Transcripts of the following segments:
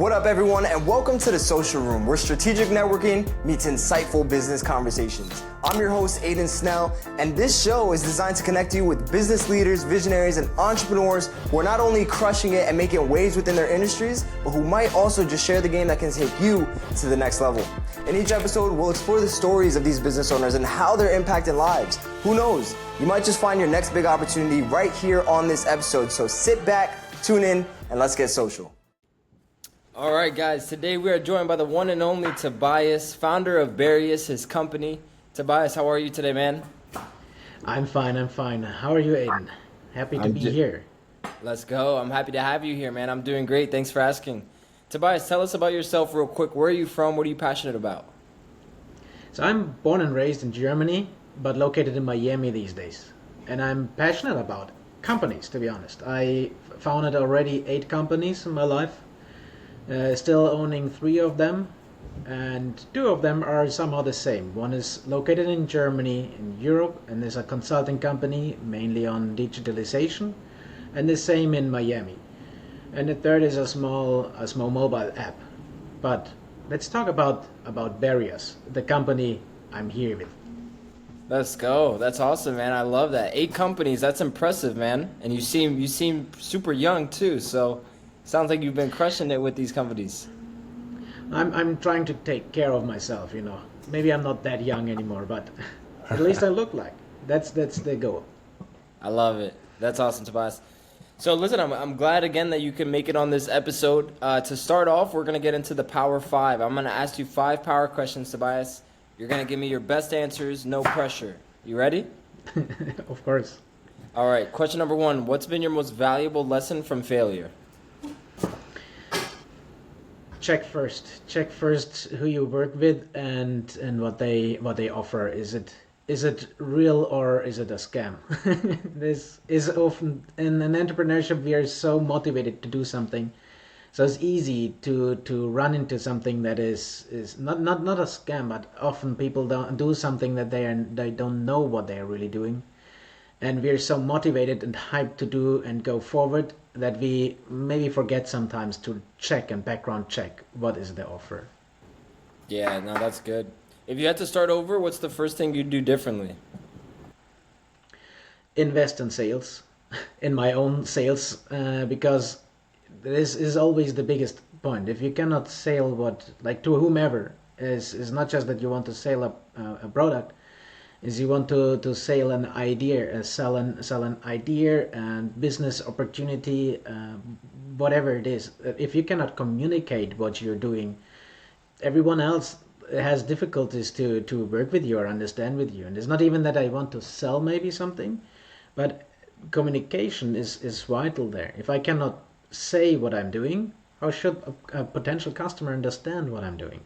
What up, everyone, and welcome to the Social Room, where strategic networking meets insightful business conversations. I'm your host, Aiden Snell, and this show is designed to connect you with business leaders, visionaries, and entrepreneurs who are not only crushing it and making waves within their industries, but who might also just share the game that can take you to the next level. In each episode, we'll explore the stories of these business owners and how they're impacting lives. Who knows? You might just find your next big opportunity right here on this episode. So sit back, tune in, and let's get social. All right, guys, today we are joined by the one and only Tobias, founder of Barius, his company. Tobias, how are you today, man? I'm fine. How are you, Aiden? Happy to be here. Let's go. I'm happy to have you here, man. I'm doing great. Thanks for asking. Tobias, tell us about yourself real quick. Where are you from? What are you passionate about? So I'm born and raised in Germany, but located in Miami these days. And I'm passionate about companies, to be honest. I founded already 8 companies in my life. Still owning 3 of them, and 2 of them are somehow the same. One is located in Germany, in Europe, and is a consulting company mainly on digitalization, and the same in Miami. And the third is a small mobile app. But let's talk about Barius, the company I'm here with. Let's go. That's awesome, man. I love that. 8 companies. That's impressive, man. And you seem super young too. So sounds like you've been crushing it with these companies. I'm trying to take care of myself, you know. Maybe I'm not that young anymore, but at least I look like. That's the goal. I love it. That's awesome, Tobias. So listen, I'm glad again that you can make it on this episode. To start off, we're gonna get into the Power 5. I'm gonna ask you 5 power questions, Tobias. You're gonna give me your best answers, no pressure. You ready? Of course. All right. Question number 1: what's been your most valuable lesson from failure? Check first who you work with and what they offer. Is it real or is it a scam? This is often in an entrepreneurship, we are so motivated to do something, so it's easy to run into something that is not a scam, but often people don't do something that they don't know what they are really doing, and we're so motivated and hyped to do and go forward that we maybe forget sometimes to check and background check what is the offer. Yeah, no, that's good. If you had to start over, what's the first thing you'd do differently? Invest in sales, in my own sales, because this is always the biggest point. If you cannot sell to whomever, is not just that you want to sell a product, is you want to sell an idea, sell an idea and business opportunity, whatever it is. If you cannot communicate what you're doing, everyone else has difficulties to work with you or understand with you. And it's not even that I want to sell maybe something, but communication is vital there. If I cannot say what I'm doing, how should a potential customer understand what I'm doing?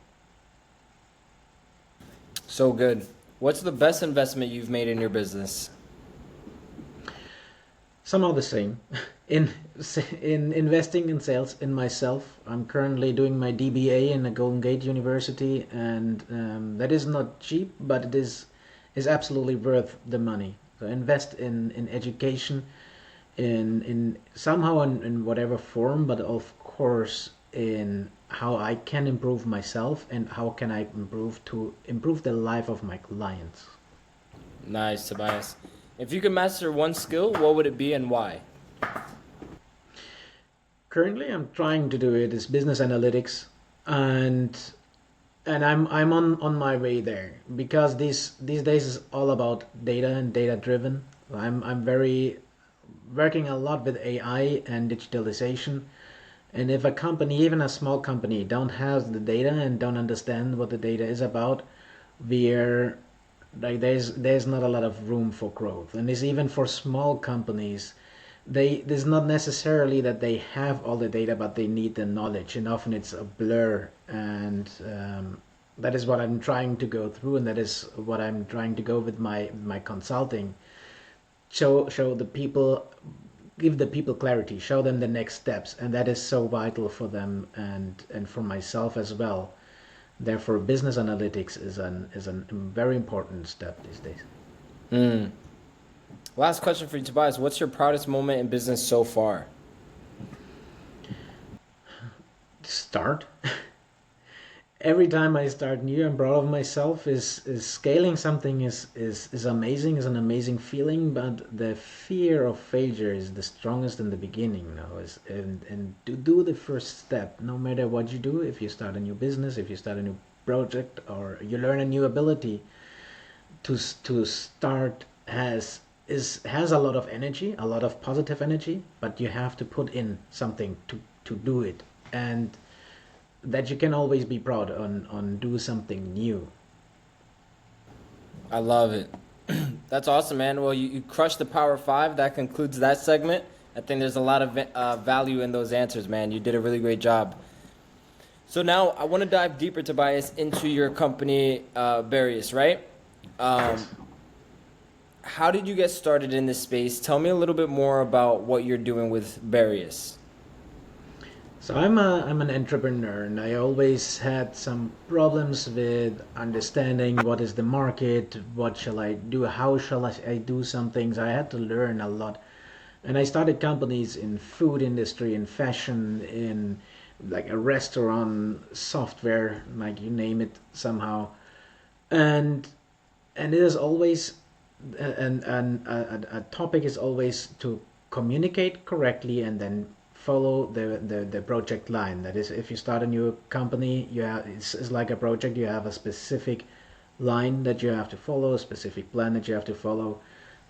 So good. What's the best investment you've made in your business? Somehow the same. In investing in sales, in myself. I'm currently doing my DBA in the Golden Gate University, and that is not cheap, but it is absolutely worth the money. So invest in education, in somehow in whatever form, but of course in how I can improve myself and how can I improve the life of my clients. Nice, Tobias. If you could master one skill, what would it be and why? Currently, I'm trying to do it is business analytics, and I'm on my way there, because these days is all about data and data driven. I'm very working a lot with AI and digitalization. And if a company, even a small company, don't have the data and don't understand what the data is about, we're like there's not a lot of room for growth. And it's even for small companies, there's not necessarily that they have all the data, but they need the knowledge, and often it's a blur. And that is what I'm trying to go through, and that is what I'm trying to go with my consulting. Show the people. Give the people clarity, show them the next steps, and that is so vital for them and for myself as well. Therefore, business analytics is a very important step these days. Last question for you, Tobias. What's your proudest moment in business so far? start. Every time I start new, I'm proud of myself. Is scaling something is amazing, is an amazing feeling, but the fear of failure is the strongest in the beginning now. And to do the first step, no matter what you do, if you start a new business, if you start a new project, or you learn a new ability, to start has a lot of energy, a lot of positive energy, but you have to put in something to do it, and that you can always be proud on do something new. I love it. That's awesome, man. Well, you crushed the Power Five. That concludes that segment. I think there's a lot of value in those answers, man. You did a really great job. So now I want to dive deeper, Tobias, into your company, Barius, right? Um, how did you get started in this space? Tell me a little bit more about what you're doing with Barius. So I'm an entrepreneur, and I always had some problems with understanding what is the market, what shall I do, how shall I do some things. I had to learn a lot, and I started companies in food industry, in fashion, in like a restaurant, software, like you name it somehow, and it is always a topic is always to communicate correctly and then follow the project line. That is, if you start a new company, it's like a project. You have a specific line that you have to follow, a specific plan that you have to follow,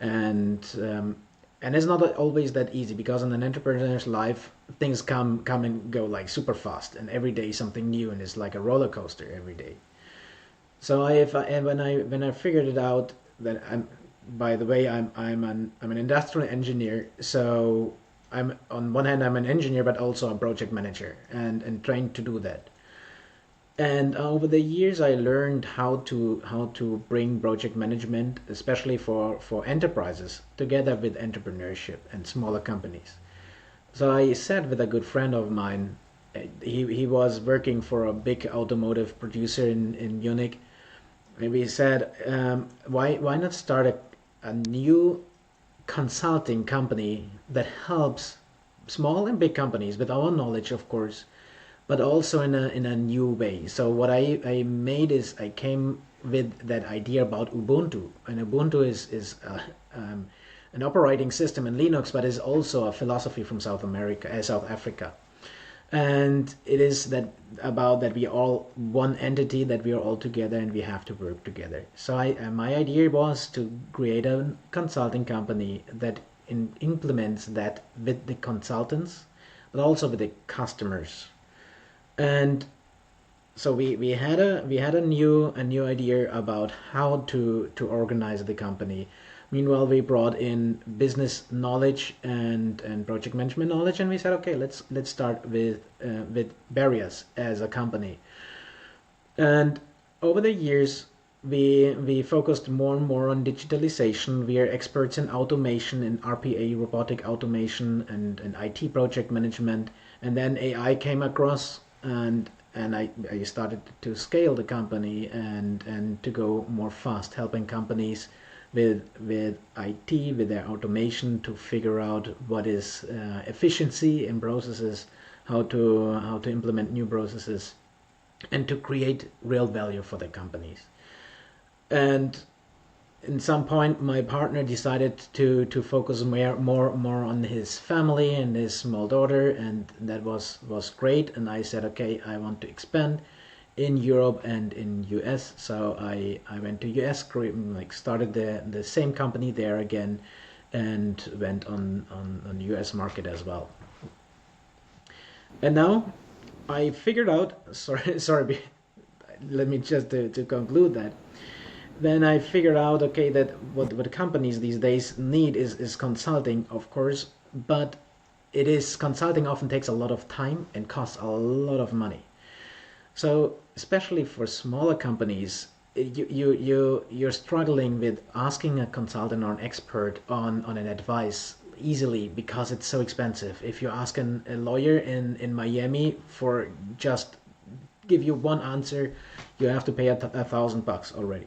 and it's not always that easy, because in an entrepreneur's life things come and go like super fast, and every day something new, and it's like a roller coaster every day. So when I figured it out that by the way, I'm an industrial engineer. So I'm on one hand I'm an engineer, but also a project manager, and trained to do that. And over the years, I learned how to bring project management, especially for enterprises, together with entrepreneurship and smaller companies. So I sat with a good friend of mine. He was working for a big automotive producer in Munich. And we said, why not start a new consulting company that helps small and big companies with our knowledge, of course, but also in a new way. So what I made is I came with that idea about Ubuntu, and Ubuntu is an operating system in Linux, but is also a philosophy from South Africa. And it is that about that we are all one entity, that we are all together, and we have to work together. So my idea was to create a consulting company that implements that with the consultants, but also with the customers. And so we had a new idea about how to organize the company. Meanwhile, we brought in business knowledge and project management knowledge, and we said, okay, let's start with Barius as a company. And over the years, we focused more and more on digitalization. We are experts in automation, in RPA, robotic automation, and IT project management. And then AI came across, and I started to scale the company and to go more fast, helping companies with IT, with their automation, to figure out what is efficiency in processes, how to implement new processes, and to create real value for the companies. And in some point, my partner decided to focus more on his family and his small daughter, and that was great. And I said, okay, I want to expand in Europe and in US. So I went to US, like started the same company there again, and went on US market as well. And now I figured out, sorry, let me just to conclude that. Then I figured out, okay, that what companies these days need is consulting, of course, but it is consulting often takes a lot of time and costs a lot of money. So especially for smaller companies, you're struggling with asking a consultant or an expert on an advice easily, because it's so expensive. If you ask a lawyer in Miami for just give you one answer, you have to pay $1,000 already.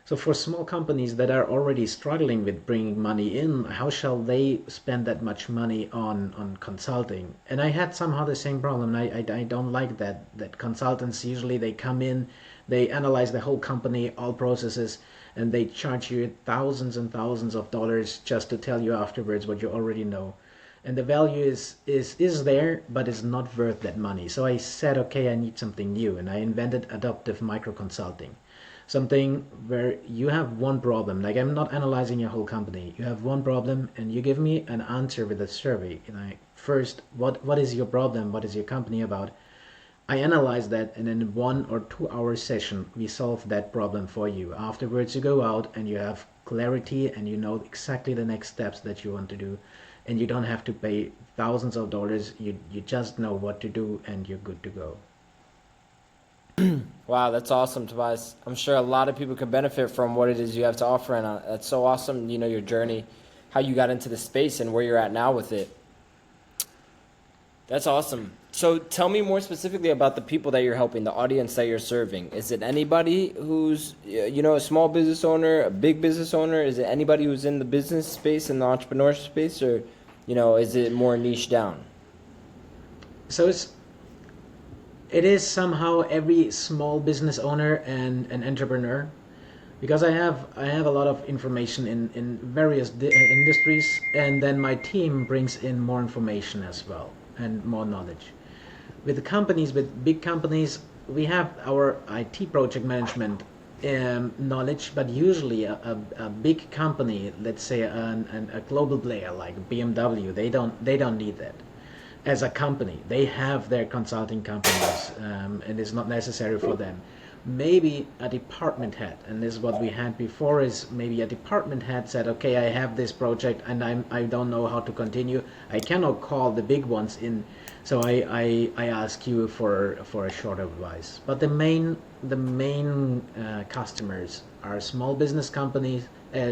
So for small companies that are already struggling with bringing money in, how shall they spend that much money on consulting? And I had somehow the same problem. I don't like that consultants usually they come in, they analyze the whole company, all processes, and they charge you thousands and thousands of dollars just to tell you afterwards what you already know. And the value is there, but it's not worth that money. So I said, okay, I need something new, and I invented adaptive micro consulting, something where you have one problem. Like, I'm not analyzing your whole company. You have one problem and you give me an answer with a survey. Like, first, what is your problem? What is your company about? I analyze that, and in 1 or 2 hour session we solve that problem for you. Afterwards you go out and you have clarity and you know exactly the next steps that you want to do, and you don't have to pay thousands of dollars. You just know what to do and you're good to go. Wow, that's awesome, Tobias. I'm sure a lot of people can benefit from what it is you have to offer, and that's so awesome. You know, your journey, how you got into the space, and where you're at now with it. That's awesome. So tell me more specifically about the people that you're helping, the audience that you're serving. Is it anybody who's, a small business owner, a big business owner? Is it anybody who's in the business space and the entrepreneur space, or, is it more niche down? So it is somehow every small business owner and an entrepreneur, because I have a lot of information in various industries, and then my team brings in more information as well and more knowledge. With the companies, with big companies, we have our IT project management knowledge, but usually a big company, let's say a global player like BMW, they don't need that. As a company, they have their consulting companies, and it's not necessary for them. Maybe a department head, and this is what we had before, is maybe a department head said, okay, I have this project and I don't know how to continue. I cannot call the big ones in, so I ask you for a short advice. But the main customers are small business companies,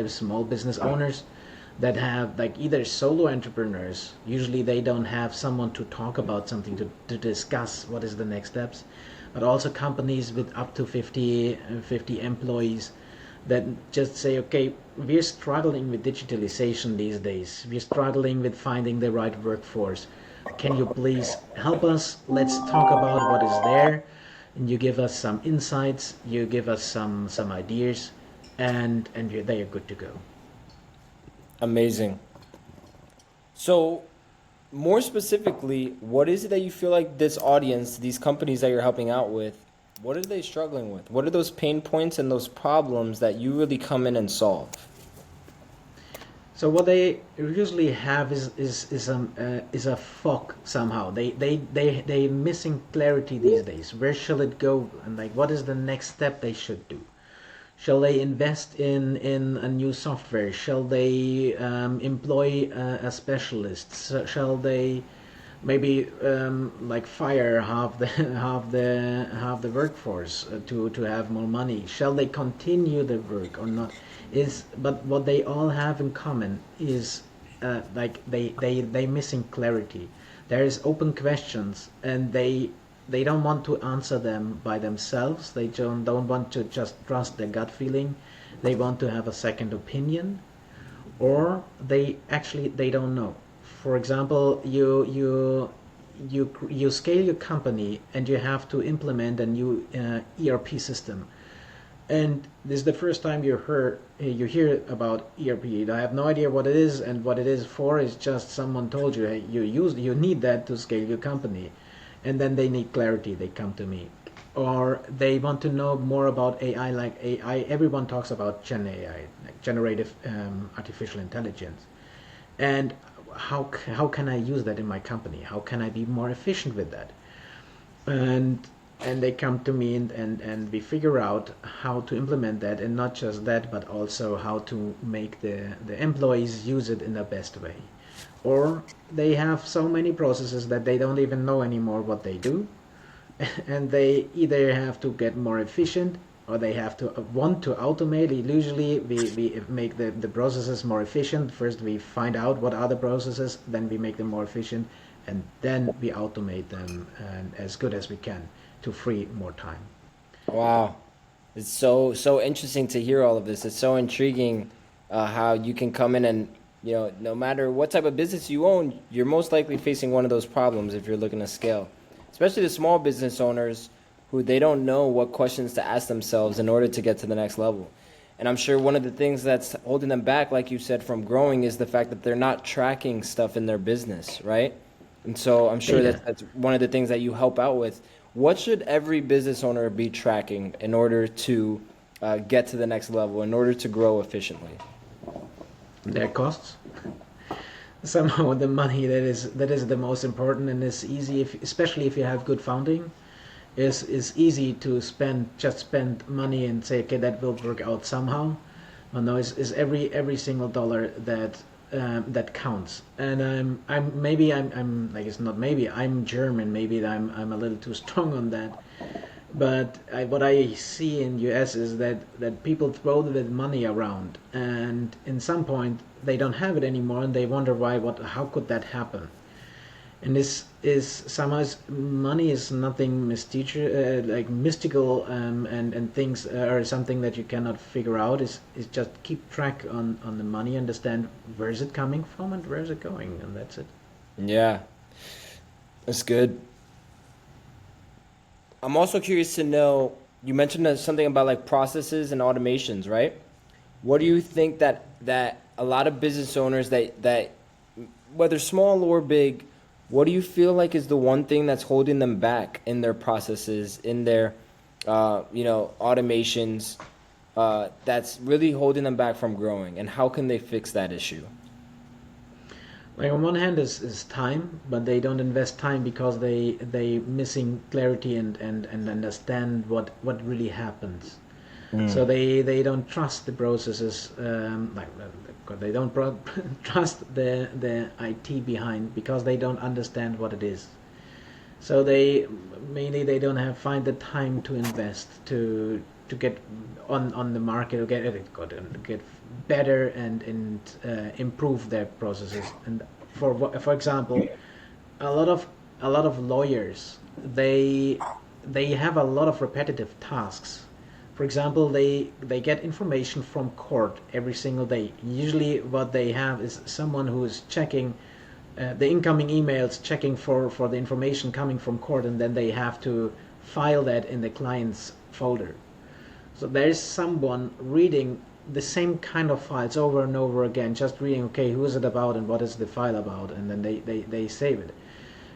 small business owners that have, like, either solo entrepreneurs. Usually they don't have someone to talk about something, to discuss what is the next steps, but also companies with up to 50 employees that just say, okay, we're struggling with digitalization these days, we're struggling with finding the right workforce, can you please help us? Let's talk about what is there, and you give us some insights, you give us some ideas, and they are good to go. Amazing. So, more specifically, what is it that you feel like this audience, these companies that you're helping out with, what are they struggling with? What are those pain points and those problems that you really come in and solve? So what they usually have is a fog somehow. They missing clarity these days. Where shall it go? And, like, what is the next step they should do? Shall they invest in a new software? Shall they employ a specialist? Shall they maybe like fire half the half the workforce to have more money? Shall they continue the work or not? But what they all have in common is like they missing clarity. There is open questions, and they don't want to answer them by themselves. They don't want to just trust their gut feeling. They want to have a second opinion, or they don't know. For example, you scale your company and you have to implement a new ERP system, and this is the first time you hear about ERP. I have no idea what it is, and what it is for is just someone told you, hey, you need that to scale your company, and then they need clarity. They come to me, or they want to know more about AI. Like AI, everyone talks about Gen AI, like generative artificial intelligence, and how can I use that in my company? How can I be more efficient with that? And they come to me, and we figure out how to implement that, and not just that, but also how to make the employees use it in the best way. Or they have so many processes that they don't even know anymore what they do, and they either have to get more efficient, or they have to want to automate. Usually we make the processes more efficient. First we find out what are the processes, then we make them more efficient, and then we automate them as good as we can to free more time. Wow. It's so interesting to hear all of this. It's so intriguing how you can come in and no matter what type of business you own, you're most likely facing one of those problems if you're looking to scale. Especially the small business owners who they don't know what questions to ask themselves in order to get to the next level. And I'm sure one of the things that's holding them back, like you said, from growing is the fact that they're not tracking stuff in their business, right? And so I'm sure Data. that's one of the things that you help out with. What should every business owner be tracking in order to get to the next level, in order to grow efficiently? Their costs. Somehow the money that is the most important, and it's easy if, especially if you have good founding, is easy to spend money and say, okay, that will work out somehow. Well, no, it's every single dollar that counts. And I'm like, it's not maybe I'm German, maybe I'm a little too strong on that. But what I see in US is that people throw the money around, and in some point they don't have it anymore, and they wonder why. How could that happen? And this is somehow money is nothing like mystical, and things are something that you cannot figure out. Is just keep track on the money, understand where is it coming from and where is it going, and that's it. Yeah, that's good. I'm also curious to know, you mentioned something about like processes and automations, right? What do you think that a lot of business owners that whether small or big, what do you feel like is the one thing that's holding them back in their processes, in their automations, that's really holding them back from growing, and how can they fix that issue? Like on one hand is time, but they don't invest time because they missing clarity and understand what really happens. So they don't trust the processes, they don't trust the IT behind because they don't understand what it is. So they don't have find the time to invest to get on the market, or get better and improve their processes. And for example, a lot of lawyers, they have a lot of repetitive tasks. For example, they get information from court every single day. Usually what they have is someone who is checking the incoming emails, checking for the information coming from court, and then they have to file that in the client's folder. So there's someone reading the same kind of files over and over again, just reading, okay, who is it about and what is the file about, and then they save it.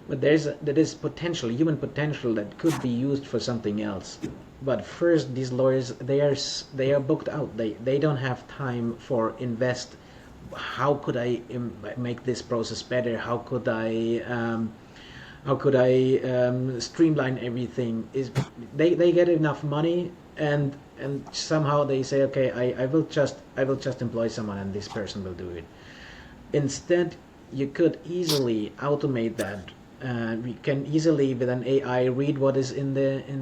But there is potential, human potential, that could be used for something else. But first, these lawyers, they are booked out. They don't have time for invest. How could I make this process better? How could I streamline everything? Is they get enough money, and somehow they say, okay, I will just employ someone and this person will do it. Instead, you could easily automate that. We can easily, with an AI, read what is in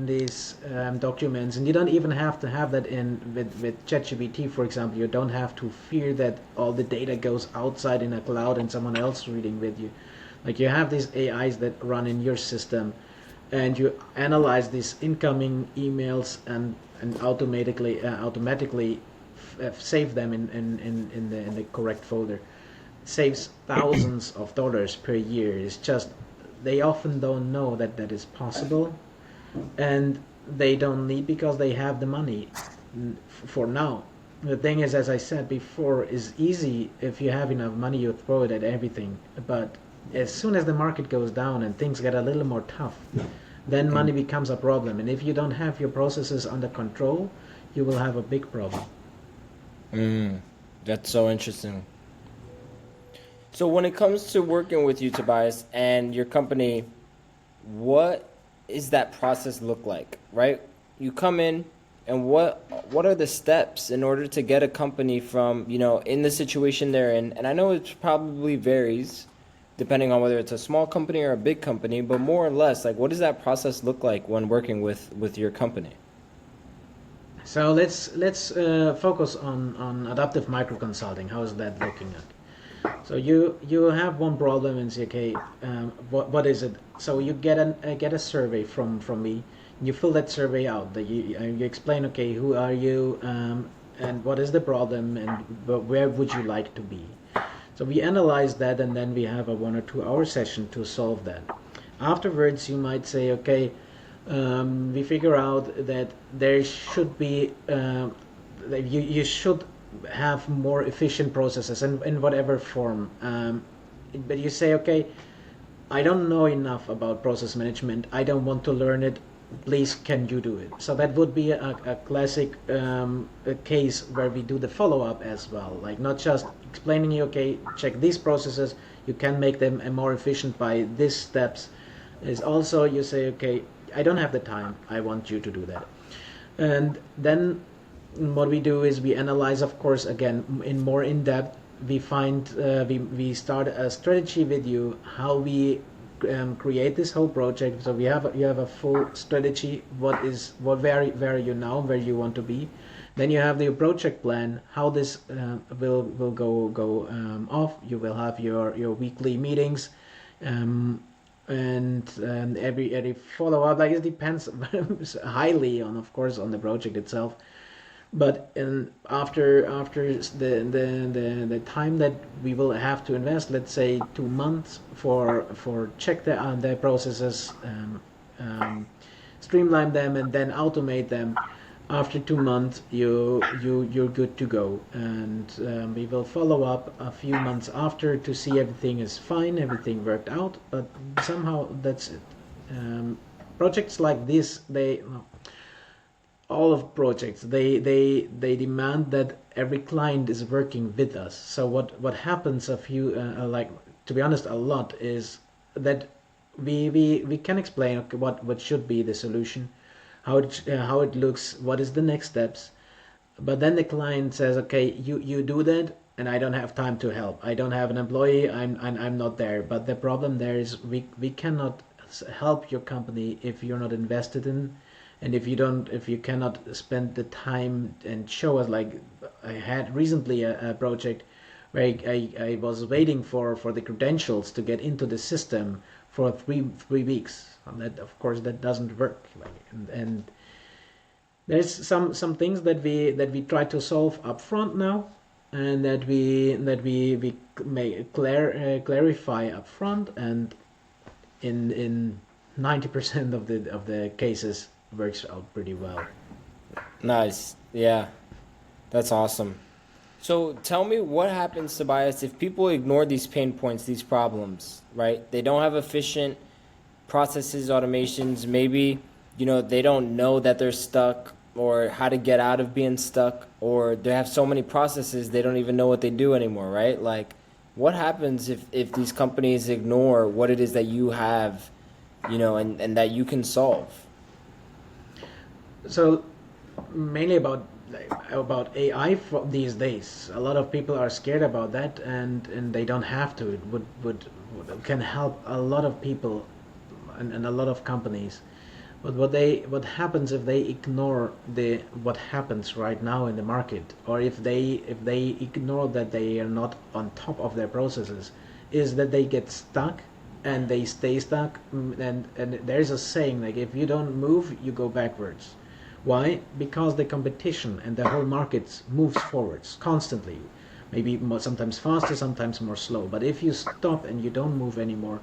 these documents, and you don't even have to have that in with ChatGPT, for example. You don't have to fear that all the data goes outside in a cloud and someone else reading with you. Like, you have these AIs that run in your system, and you analyze these incoming emails and automatically save them in the correct folder. Saves thousands of dollars per year. It's just they often don't know that is possible, and they don't need, because they have the money for now. The thing is, as I said before, is easy. If you have enough money, you throw it at everything. But as soon as the market goes down and things get a little more tough, then money becomes a problem. And if you don't have your processes under control, you will have a big problem. That's so interesting. So when it comes to working with you, Tobias, and your company, what is that process look like, right? You come in, and what are the steps in order to get a company from, in the situation they're in? And I know it probably varies depending on whether it's a small company or a big company, but more or less, like, what does that process look like when working with your company? So let's focus on adaptive micro consulting. How is that looking at? So you have one problem and say, okay, what is it? So you get a survey from me. You fill that survey out. That you explain, okay, who are you, and what is the problem, and where would you like to be? So we analyze that, and then we have a 1 or 2 hour session to solve that. Afterwards, you might say, okay, we figure out that there should be that you should have more efficient processes in whatever form. But you say, okay, I don't know enough about process management. I don't want to learn it. Please, can you do it? So that would be a classic a case where we do the follow-up as well. Like not just explaining you, okay, check these processes. You can make them more efficient by these steps. Is also you say, okay, I don't have the time. I want you to do that. And then what we do is we analyze, of course, again in more in depth. We find we start a strategy with you how we create this whole project. So you have a full strategy. Where are you now? Where you want to be? Then you have the project plan. How this will go off. You will have your weekly meetings. And every follow up, like it depends highly on, of course, on the project itself. But after the time that we will have to invest, let's say 2 months for check the processes, streamline them, and then automate them. After 2 months, you're good to go, and we will follow up a few months after to see everything is fine, everything worked out. But somehow that's it. Projects like this, all of projects they demand that every client is working with us. So what happens a few like, to be honest, a lot is that we can explain, okay, what should be the solution, how it looks, what is the next steps. But then the client says, okay, you do that, and I don't have time to help. I don't have an employee. I'm not there. But the problem there is we cannot help your company if you're not invested in, and if you cannot spend the time and show us. Like I had recently a project where I was waiting for the credentials to get into the system for three weeks. And that, of course, that doesn't work. And there's some things that we try to solve up front now, and that we may clarify up front, and in 90% of the cases works out pretty well. Nice. Yeah. That's awesome. So tell me what happens, Tobias, if people ignore these pain points, these problems, right? They don't have efficient processes, automations. Maybe, they don't know that they're stuck or how to get out of being stuck, or they have so many processes they don't even know what they do anymore, right? Like, what happens if these companies ignore what it is that you have, and that you can solve? So mainly about AI these days. A lot of people are scared about that, and they don't have to. It would can help a lot of people and a lot of companies. But what happens if they ignore what happens right now in the market, or if they ignore that they are not on top of their processes, is that they get stuck and they stay stuck. And there's a saying, like, if you don't move, you go backwards. Why? Because the competition and the whole market moves forwards constantly, maybe sometimes faster, sometimes more slow. But if you stop and you don't move anymore,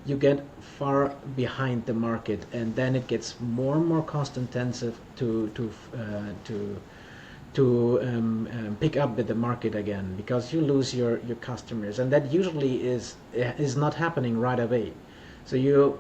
you get far behind the market, and then it gets more and more cost intensive to pick up with the market again, because you lose your customers, and that usually is not happening right away. So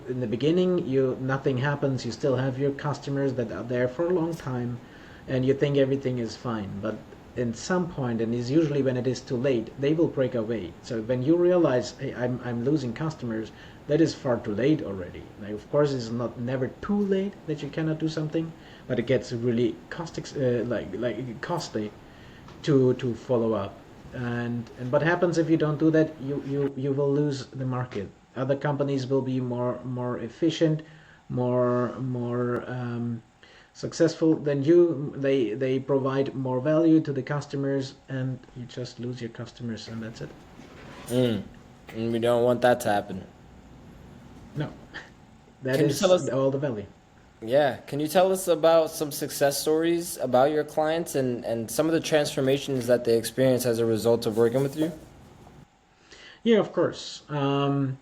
in the beginning, nothing happens. You still have your customers that are there for a long time, and you think everything is fine. But in some point, and it's usually when it is too late, they will break away. So when you realize, hey, I'm losing customers, that is far too late already. Now, of course, it's never too late that you cannot do something, but it gets really costly to follow up. And what happens if you don't do that? You will lose the market. Other companies will be more efficient, more successful than you. They provide more value to the customers, and you just lose your customers, and that's it. And we don't want that to happen. No, that Can you is tell us? all the value. Yeah. Can you tell us about some success stories about your clients and some of the transformations that they experience as a result of working with you? Yeah, of course. One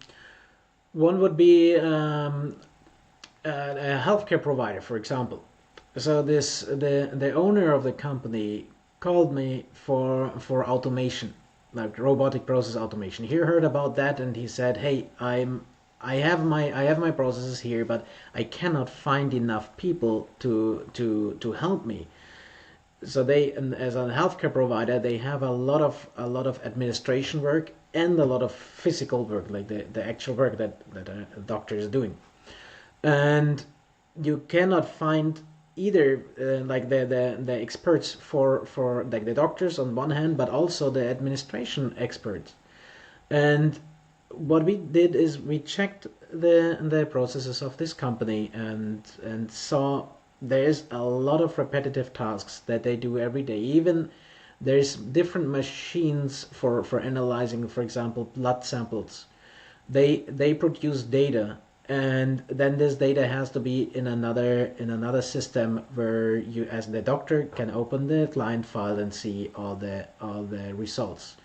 would be a healthcare provider, for example. So the owner of the company called me for automation, like robotic process automation. He heard about that and he said, "Hey, I have my processes here, but I cannot find enough people to help me." So they, and as a healthcare provider, they have a lot of administration work and a lot of physical work, like the actual work that a doctor is doing. And you cannot find either like the experts for like the doctors on one hand, but also the administration experts. And what we did is we checked the processes of this company and saw there's a lot of repetitive tasks that they do every day. Even there's different machines for analyzing, for example, blood samples. They produce data, and then this data has to be in another system where you, as the doctor, can open the client file and see all the results.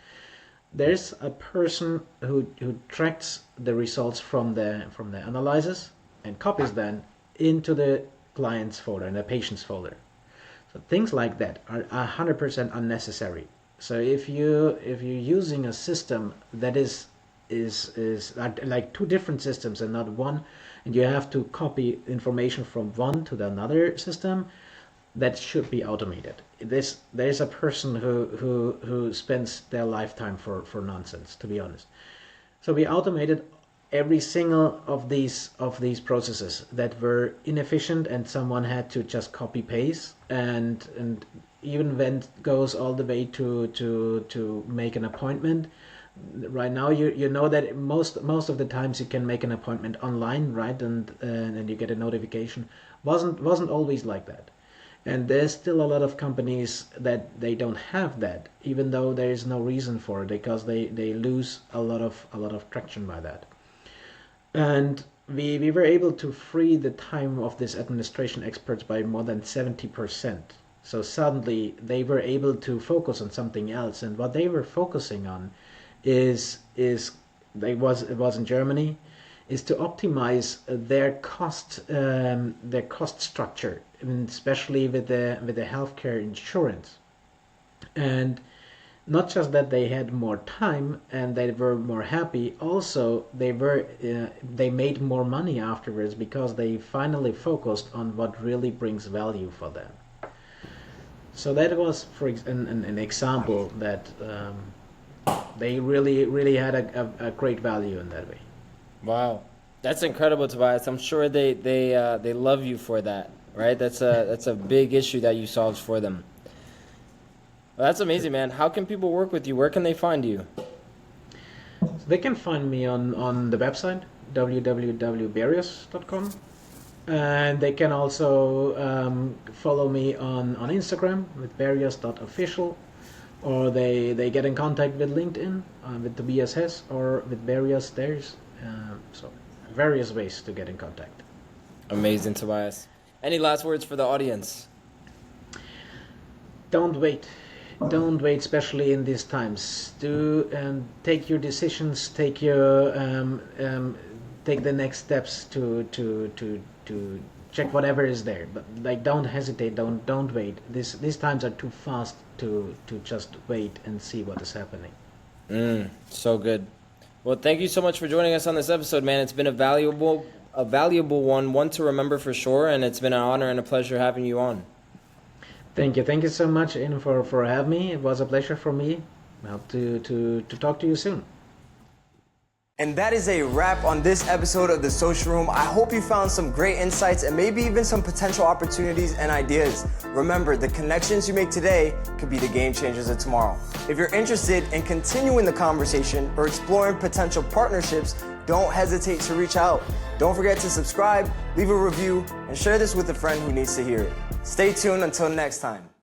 There's a person who tracks the results from the analysis and copies them into the client's folder and the patient's folder. So things like that are 100% unnecessary. So if you're using a system that is like two different systems and not one, and you have to copy information from one to the another system, that should be automated. There's a person who spends their lifetime for nonsense, to be honest. So we automated every single of these processes that were inefficient and someone had to just copy paste, and even when it goes all the way to make an appointment. Right now you know that most of the times you can make an appointment online, right? And you get a notification. Wasn't always like that. And there's still a lot of companies that they don't have that, even though there is no reason for it, because they lose a lot of traction by that. And we were able to free the time of this administration experts by more than 70%. So suddenly they were able to focus on something else, and what they were focusing on is it was in Germany, is to optimize their cost structure, and especially with the healthcare insurance. And not just that they had more time and they were more happy, also they made more money afterwards because they finally focused on what really brings value for them. So that was an example that they really had a great value in that way. Wow, that's incredible, Tobias. I'm sure they love you for that, right? That's a big issue that you solved for them. Well, that's amazing, man. How can people work with you? Where can they find you? So they can find me on the website www.barius.com, and they can also follow me on Instagram with barius.official, or they get in contact with LinkedIn with Tobias Hess, or with Barius. There's so various ways to get in contact. Amazing, Tobias. Any last words for the audience? Don't wait. Don't wait, especially in these times. Do take your decisions. Take the next steps to check whatever is there. But like, don't hesitate. Don't wait. These times are too fast to just wait and see what is happening. So good. Well, thank you so much for joining us on this episode, man. It's been a valuable one to remember for sure, and it's been an honor and a pleasure having you on. Thank you so much, Aiden, for having me. It was a pleasure for me. I hope to talk to you soon. And that is a wrap on this episode of The Social Room. I hope you found some great insights and maybe even some potential opportunities and ideas. Remember, the connections you make today could be the game changers of tomorrow. If you're interested in continuing the conversation or exploring potential partnerships, don't hesitate to reach out. Don't forget to subscribe, leave a review, and share this with a friend who needs to hear it. Stay tuned until next time.